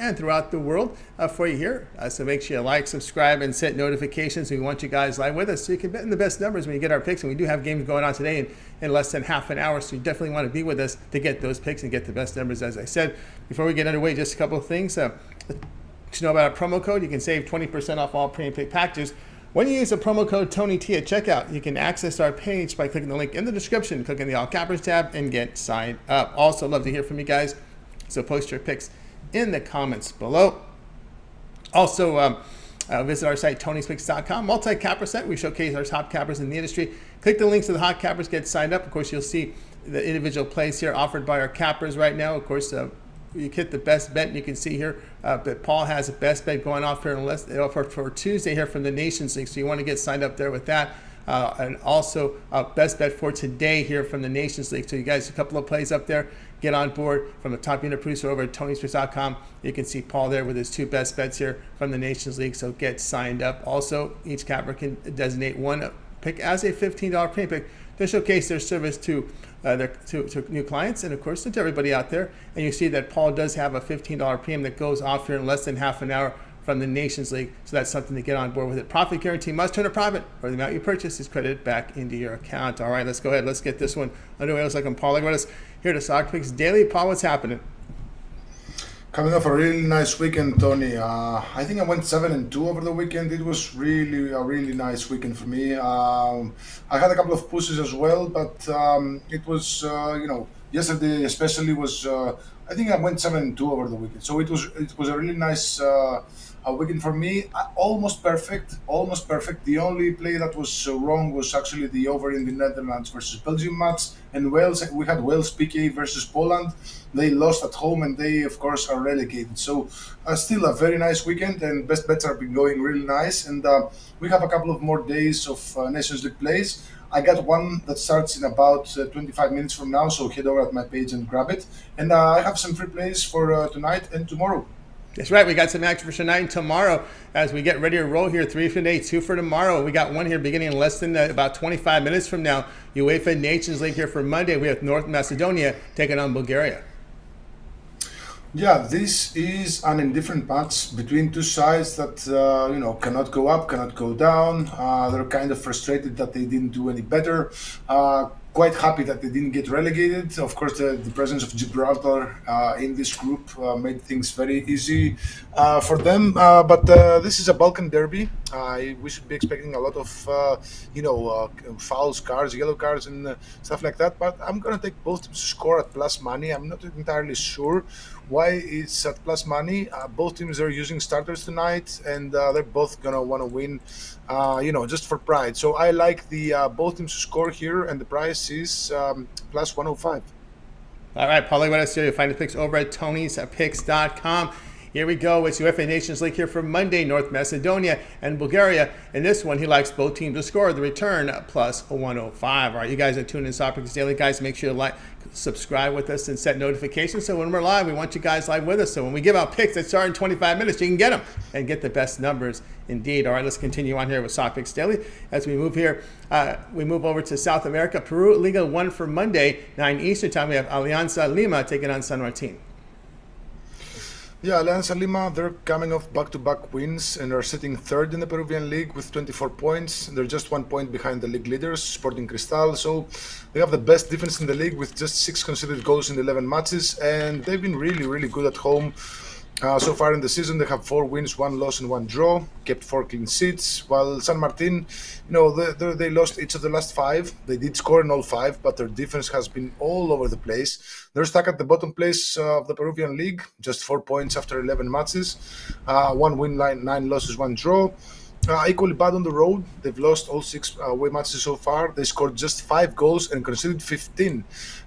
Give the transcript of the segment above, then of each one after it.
and throughout the world for you here. So make sure you like, subscribe, and set notifications. We want you guys live with us so you can bet in the best numbers when you get our picks. And we do have games going on today in less than half an hour, so you definitely want to be with us to get those picks and get the best numbers, as I said. Before we get underway, just a couple of things. You know about our promo code. You can save 20% off all premium pick packages. When you use the promo code TonyT at checkout, you can access our page by clicking the link in the description, clicking the All Cappers tab, and get signed up. Also, love to hear from you guys, so post your picks in the comments below. Also, visit our site, Tony'sPicks.com. Multi-capper set. We showcase our top cappers in the industry. Click the links to the hot cappers, get signed up. Of course, you'll see the individual plays here offered by our cappers right now. Of course, you hit the best bet, and you can see here that Paul has a best bet going off here for Tuesday here from the Nations League. So you want to get signed up there with that. And also best bet for today here from the Nations League. So you guys, a couple of plays up there. Get on board from the top unit producer over at Tony'sPicks.com. You can see Paul there with his two best bets here from the Nations League. So get signed up. Also, each capper can designate one pick as a $15 premium pick to showcase their service to new clients and, of course, to everybody out there. And you see that Paul does have a $15 premium that goes off here in less than half an hour from the Nations League. So that's something to get on board with it. Profit guarantee must turn a profit, or the amount you purchase is credited back into your account. All right, let's go ahead. Let's get this one underway. Looks like I'm Paul Aguilas here to Soccer Picks Daily. Paul, what's happening? Coming off a really nice weekend, Tony. I think I went 7-2 over the weekend. It was really a really nice weekend for me. I had a couple of pushes as well, but it was yesterday especially was. I think I went 7-2 over the weekend, so it was a really nice weekend for me. Almost perfect. The only play that was wrong was actually the over in the Netherlands versus Belgium match, and Wales. We had Wales PK versus Poland. They lost at home, and they, of course, are relegated. So still a very nice weekend, and best bets have been going really nice. And we have a couple of more days of Nations League plays. I got one that starts in about 25 minutes from now, so head over at my page and grab it. And I have some free plays for tonight and tomorrow. That's right. We got some action for tonight and tomorrow as we get ready to roll here. 3 for today, 2 for tomorrow. We got one here beginning in less than about 25 minutes from now. UEFA Nations League here for Monday. We have North Macedonia taking on Bulgaria. Yeah, this is an indifferent match between two sides that cannot go up, cannot go down. They're kind of frustrated that they didn't do any better. Quite happy that they didn't get relegated. Of course, the presence of Gibraltar in this group made things very easy for them. But this is a Balkan derby. We should be expecting a lot of, fouls, cards, yellow cards, and stuff like that. But I'm going to take both teams to score at plus money. I'm not entirely sure why it's at plus money. Both teams are using starters tonight, and they're both going to want to win, just for pride. So I like the both teams to score here, and the price is plus 105. All right, Paulie, what else do you find the picks over at Tony'sPicks.com. Here we go. It's UEFA Nations League here for Monday, North Macedonia and Bulgaria. In this one, he likes both teams to score. The return plus 105. All right, you guys are tuned in Soccer Picks Daily. Guys, make sure to like, subscribe with us, and set notifications. So when we're live, we want you guys live with us. So when we give out picks that start in 25 minutes, you can get them and get the best numbers indeed. All right, let's continue on here with Soccer Picks Daily. As we move here, we move over to South America. Peru, Liga 1 for Monday, 9 Eastern time. We have Alianza Lima taking on San Martin. Yeah, Alianza Lima, they're coming off back-to-back wins and are sitting third in the Peruvian league with 24 points. They're just 1 point behind the league leaders, Sporting Cristal. So they have the best defense in the league with just 6 conceded goals in 11 matches. And they've been really, really good at home. So far in the season, they have 4 wins, 1 loss, and 1 draw, kept 4 clean sheets, while San Martin, they lost each of the last 5. They did score in all 5, but their defense has been all over the place. They're stuck at the bottom place of the Peruvian league, just 4 points after 11 matches, 1 win, 9 losses, 1 draw. Equally bad on the road. They've lost all 6 away matches so far. They scored just 5 goals and conceded 15.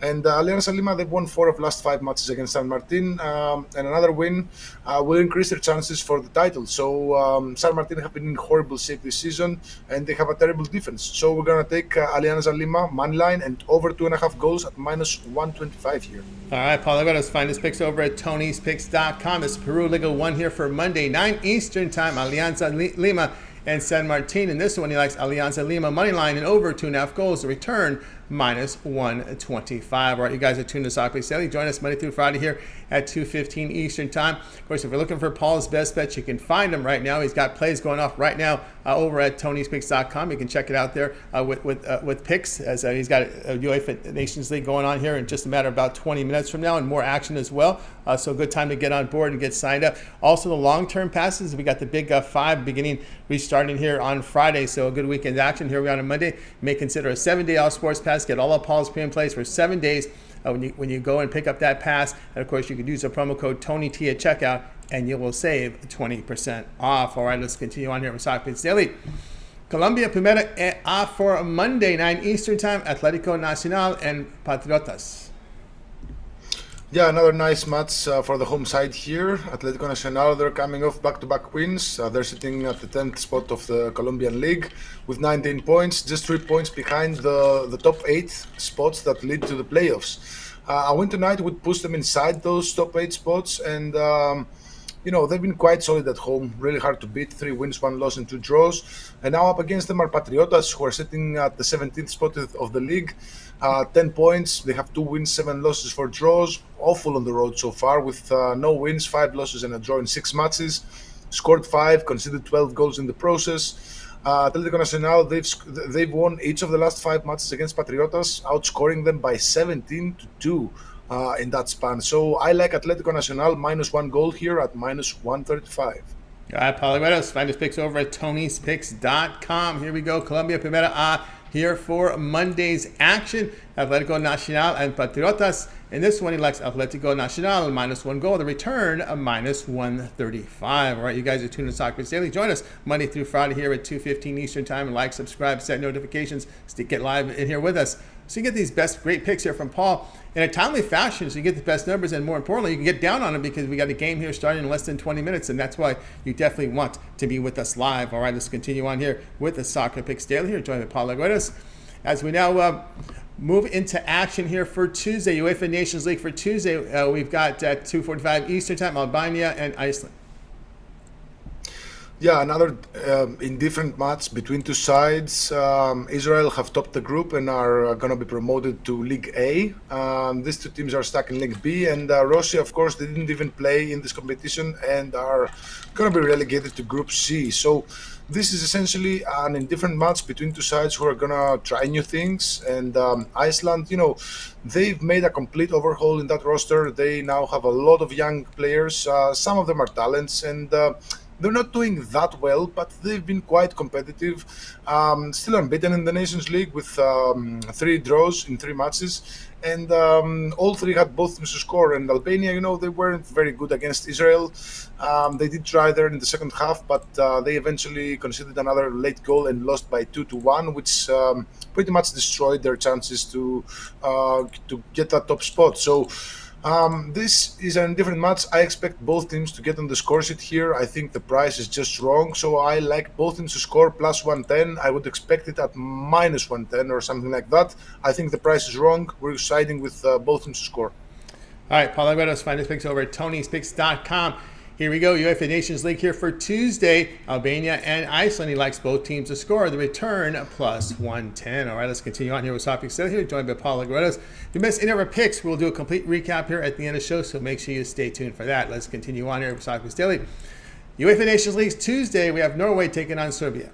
And Alianza Lima, they've won 4 of last 5 matches against San Martin. And another win will increase their chances for the title. So San Martin have been in horrible shape this season, and they have a terrible defense. So we're going to take Alianza Lima, man line, and over 2.5 goals at minus 125 here. All right, Paul, let us find his picks over at Tony'sPicks.com. It's Peru Liga 1 here for Monday, 9 Eastern time. Alianza Lima and San Martin. In this one, he likes Alianza Lima money line and over 2.5 goals. The return minus 125. All right, you guys are tuned to Soccer Picks Daily. Join us Monday through Friday here at 2:15 Eastern Time. Of course, if you're looking for Paul's best bets, you can find him right now. He's got plays going off right now over at Tony'sPicks.com. You can check it out there with picks, as he's got a UEFA Nations League going on here in just a matter of about 20 minutes from now, and more action as well. So good time to get on board and get signed up. Also, the long-term passes, we got the big 5 beginning restarting here on Friday, so a good weekend action. Here we are on a Monday. You may consider a 7-day all sports pass. Get all of Paul's premium plays for 7 days when you go and pick up that pass. And of course, you could use the promo code TonyT at checkout, and you will save 20% off. All right, let's continue on here with Soccer Picks Daily. Colombia, Primera for Monday, 9 Eastern Time. Atletico, Nacional, and Patriotas. Yeah, another nice match for the home side here. Atletico Nacional, they're coming off back-to-back wins. They're sitting at the 10th spot of the Colombian League with 19 points, just 3 points behind the top 8 spots that lead to the playoffs. A win tonight would push them inside those top 8 spots, and they've been quite solid at home, really hard to beat. 3 wins, 1 loss, and 2 draws. And now up against them are Patriotas, who are sitting at the 17th spot of the league. 10 points, they have 2 wins, 7 losses, 4 draws. Awful on the road so far, with no wins, 5 losses, and a draw in 6 matches. Scored 5, conceded 12 goals in the process. Atletico Nacional, they've won each of the last 5 matches against Patriotas, outscoring them by 17-2 in that span. So I like Atletico Nacional minus 1 goal here at minus 135. All right, Patriotas, find his picks over at Tony'sPicks.com. Here we go. Colombia, Primera here for Monday's action. Atletico Nacional and Patriotas. In this one, he likes Atletico Nacional minus 1 goal. The return a minus 135. All right, you guys are tuned to Soccer Picks Daily. Join us Monday through Friday here at 2:15 Eastern Time. And like, subscribe, set notifications to get live in here with us. So you get these great picks here from Paul in a timely fashion, so you get the best numbers, and more importantly, you can get down on them because we got a game here starting in less than 20 minutes, and that's why you definitely want to be with us live. All right, let's continue on here with the Soccer Picks Daily here, joined by Paul Arguedas. As we now move into action here for Tuesday, UEFA Nations League for Tuesday, we've got at 2:45 Eastern Time, Albania and Iceland. Yeah, another indifferent match between 2 sides. Israel have topped the group and are going to be promoted to League A. These 2 teams are stuck in League B, and Russia, of course, they didn't even play in this competition and are going to be relegated to Group C. So this is essentially an indifferent match between 2 sides who are going to try new things. And Iceland, they've made a complete overhaul in that roster. They now have a lot of young players. Some of them are talents, and they're not doing that well, but they've been quite competitive. Still unbeaten in the Nations League with 3 draws in 3 matches. And all 3 had both teams to score. And Albania, they weren't very good against Israel. They did try there in the second half, but they eventually conceded another late goal and lost by 2-1, which pretty much destroyed their chances to get that top spot. So this is a different match. I expect both teams to get on the score sheet here. I think the price is just wrong, so I like both teams to score plus 110. I would expect it at minus 110 or something like that. I think the price is wrong. We're siding with both teams to score. All right, Paul Arguedas, find his picks over at Tony'sPicks.com. Here we go, UEFA Nations League here for Tuesday, Albania and Iceland. He likes both teams to score. The return plus 110. All right, let's continue on here with Soccer Picks Daily here, joined by Paul Arguedas. If you missed any of our picks, we'll do a complete recap here at the end of the show, so make sure you stay tuned for that. Let's continue on here with Soccer Picks Daily. UEFA Nations League Tuesday, we have Norway taking on Serbia.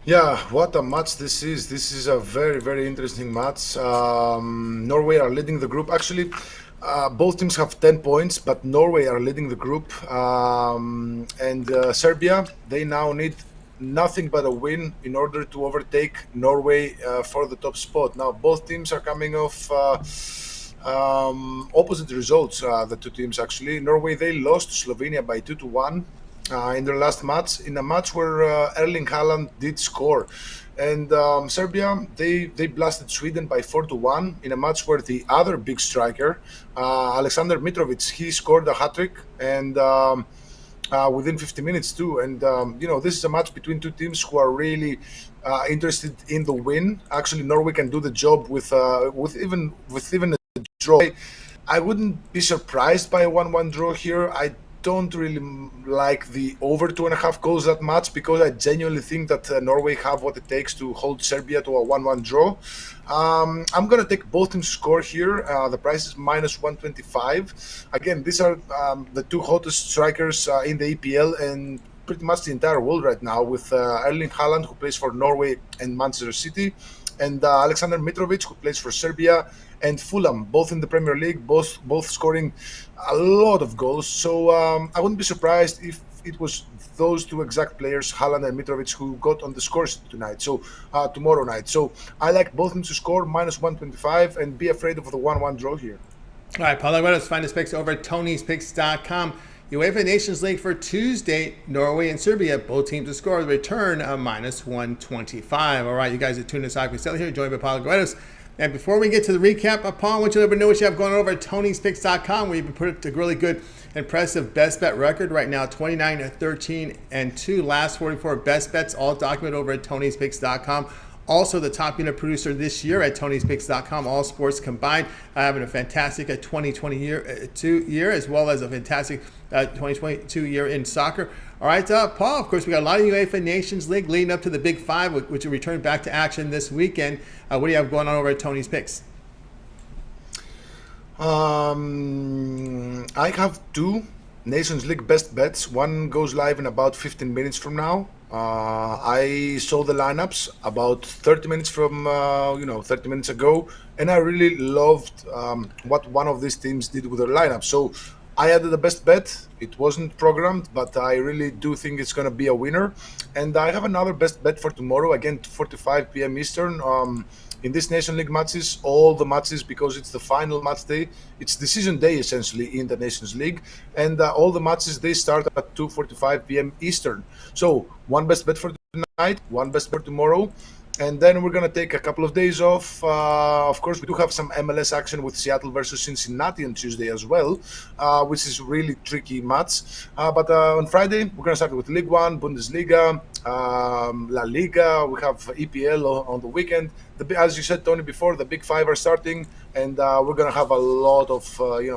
Yeah, what a match this is. This is a very, very interesting match. Norway are leading the group. Actually, both teams have 10 points, but Norway are leading the group. And Serbia, they now need nothing but a win in order to overtake Norway for the top spot. Now, both teams are coming off opposite results, the 2 teams actually. Norway, they lost to Slovenia by 2-1 in their last match, in a match where Erling Haaland did score. And Serbia, they blasted Sweden by 4-1 in a match where the other big striker, Alexander Mitrovic, he scored a hat-trick, and within 50 minutes too. And this is a match between 2 teams who are really interested in the win. Actually, Norway can do the job with even a draw. I wouldn't be surprised by a 1-1 draw here. I don't really like the over 2.5 goals that much, because I genuinely think that Norway have what it takes to hold Serbia to a 1-1 draw. I'm going to take both teams to score here. The price is minus 125. Again, these are the two hottest strikers in the EPL and pretty much the entire world right now, with Erling Haaland, who plays for Norway and Manchester City, and Alexander Mitrovic, who plays for Serbia and Fulham, both in the Premier League, both scoring a lot of goals. So I wouldn't be surprised if it was those two exact players, Haaland and Mitrovic, who got on the scores tonight. So tomorrow night. So I like both teams to score minus 125 and be afraid of the 1-1 draw here. All right, Paul, let us find his picks over at Tony'sPicks.com. UEFA Nations League for Tuesday, Norway and Serbia, both teams to score. The return minus 125. All right, you guys are tuning in to Soccer here, joined by Paul Guedes. And before we get to the recap, Paul, I want you to let me know what you have going over at Tony'sPicks.com, where you've been put a really good, impressive best bet record right now, 29-13-2. Last 44 best bets, all documented over at Tony'sPicks.com. Also, the top unit producer this year at Tony'sPicks.com, all sports combined, having a fantastic 2022 year, as well as a fantastic 2022 year in soccer. All right, Paul, of course, we got a lot of UEFA Nations League leading up to the Big Five, which will return back to action this weekend. What do you have going on over at Tony's Picks? I have two Nations League best bets. One goes live in about 15 minutes from now. I saw the lineups about 30 minutes from 30 minutes ago, and I really loved what one of these teams did with their lineup. So I added the best bet. It wasn't programmed, but I really do think it's going to be a winner. And I have another best bet for tomorrow, again 2:45 p.m. Eastern. In this Nation League matches, all the matches, because it's the final match day, it's decision day essentially in the Nations League, and all the matches, they start at 2:45 p.m. Eastern. So one best bet for tonight, one best bet for tomorrow, and then we're going to take a couple of days off. Of course, we do have some MLS action with Seattle versus Cincinnati on Tuesday as well, which is really tricky match. But on Friday, we're going to start with League One, Bundesliga, La Liga. We have EPL on the weekend. As you said, Tony, before, the Big Five are starting, and we're going to have a lot of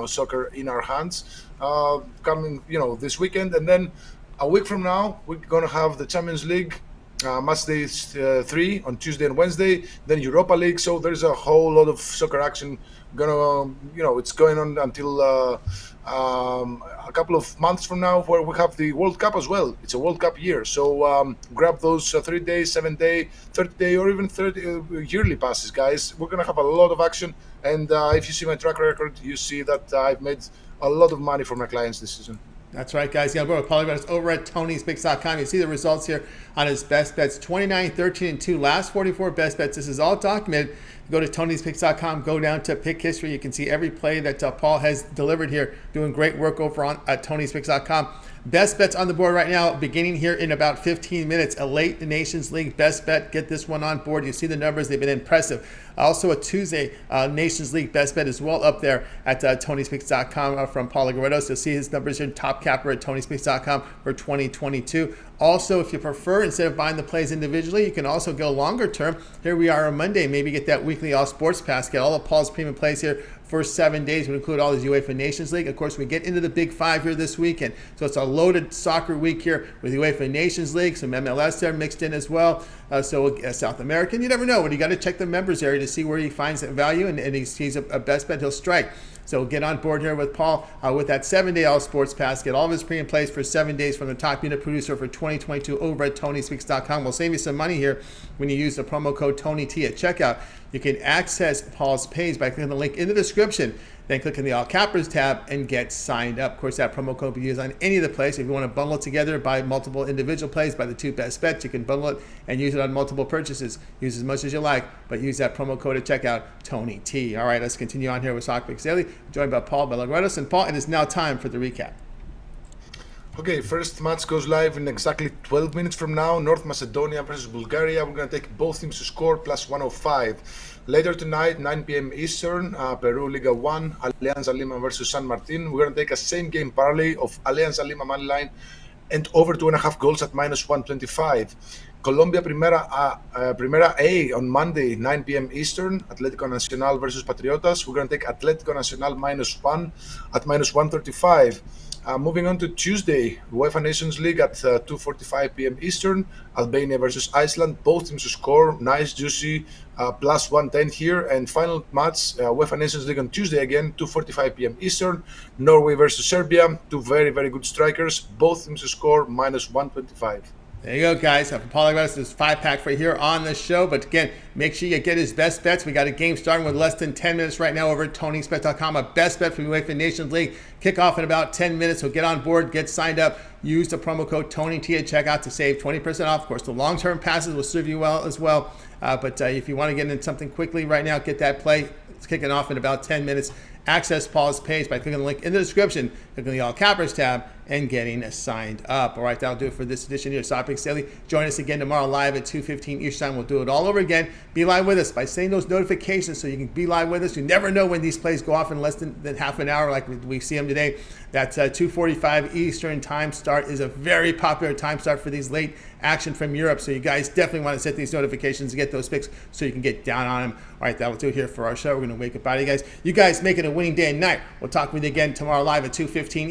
soccer in our hands coming this weekend. And then a week from now, we're going to have the Champions League. Match day 3 on Tuesday and Wednesday, then Europa League. So there's a whole lot of soccer action it's going on until a couple of months from now, where we have the World Cup as well. It's a World Cup year, so grab those 3-day, 7-day, 30-day, or even 30 yearly passes, guys. We're gonna have a lot of action, and if you see my track record, you see that I've made a lot of money for my clients this season. That's right, guys. Yeah, we're Paul Guedes over at Tony'sPicks.com. You see the results here on his best bets: 29-13-2. Last 44 best bets. This is all documented. Go to Tony'sPicks.com. Go down to pick history. You can see every play that Paul has delivered here. Doing great work over at Tony'sPicks.com. Best bets on the board right now, beginning here in about 15 minutes. A late Nations League best bet. Get this one on board. You see the numbers. They've been impressive. Also a Tuesday Nations League best bet as well up there at Tony'sPicks.com from Paul Guedes. You'll see his numbers here, top capper at Tony'sPicks.com for 2022. Also, if you prefer, instead of buying the plays individually, you can also go longer term. Here we are on Monday. Maybe get that weekly all sports pass. Get all of Paul's premium plays here for 7 days. We include all his UEFA Nations League. Of course, we get into the Big Five here this weekend. So it's a loaded soccer week here with UEFA Nations League, some MLS there mixed in as well. South American, you never know. But you got to check the members area to see where he finds that value, and he's a best bet, he'll strike. So get on board here with Paul with that 7-day all sports pass. Get all of his premium plays for 7 days from the top unit producer for 2022 over at Tony'sPicks.com. We'll save you some money here when you use the promo code TonyT at checkout. You can access Paul's pays by clicking the link in the description, then click on the All Cappers tab and get signed up. Of course, that promo code will be used on any of the plays. If you want to bundle it together, buy multiple individual plays, buy the two best bets, you can bundle it and use it on multiple purchases. Use as much as you like, but use that promo code at checkout, TonyT. All right, let's continue on here with Soccer Picks Daily, joined by Paul Guedes. And Paul, it is now time for the recap. Okay, first match goes live in exactly 12 minutes from now. North Macedonia versus Bulgaria. We're going to take both teams to score plus 105. Later tonight, 9 p.m. Eastern, Peru Liga 1, Alianza Lima versus San Martin. We're going to take a same game parlay of Alianza Lima money line and over 2.5 goals at minus 125. Colombia Primera A on Monday, 9 p.m. Eastern, Atletico Nacional versus Patriotas. We're going to take Atletico Nacional -1 at minus 135. Moving on to Tuesday, UEFA Nations League at 2:45 p.m. Eastern, Albania versus Iceland. Both teams to score, nice, juicy, plus 110 here. And final match, UEFA Nations League on Tuesday again, 2:45 p.m. Eastern, Norway versus Serbia. Two very, very good strikers. Both teams to score, minus 125. There you go, guys. For Polygraphs, this 5-pack right here on the show. But again, make sure you get his best bets. We got a game starting with less than 10 minutes right now over at TonySpet.com. A best bet for the UEFA Nations League. Kick off in about 10 minutes. So get on board, get signed up. Use the promo code TonyT at checkout to save 20% off. Of course, the long-term passes will serve you well as well. But if you want to get into something quickly right now, get that play. It's kicking off in about 10 minutes. Access Paul's page by clicking the link in the description, clicking the All Cappers tab, and getting signed up. All right, that'll do it for this edition here of Stock Picks Daily. Join us again tomorrow live at 2:15 Eastern Time. We'll do it all over again. Be live with us by setting those notifications so you can be live with us. You never know when these plays go off in less than half an hour like we see them today. That 2:45 Eastern Time start is a very popular time start for these late action from Europe. So you guys definitely want to set these notifications to get those picks so you can get down on them. All right, that'll do it here for our show. We're going to wake up out of you guys. You guys make it a winning day and night. We'll talk with you again tomorrow live at 2:15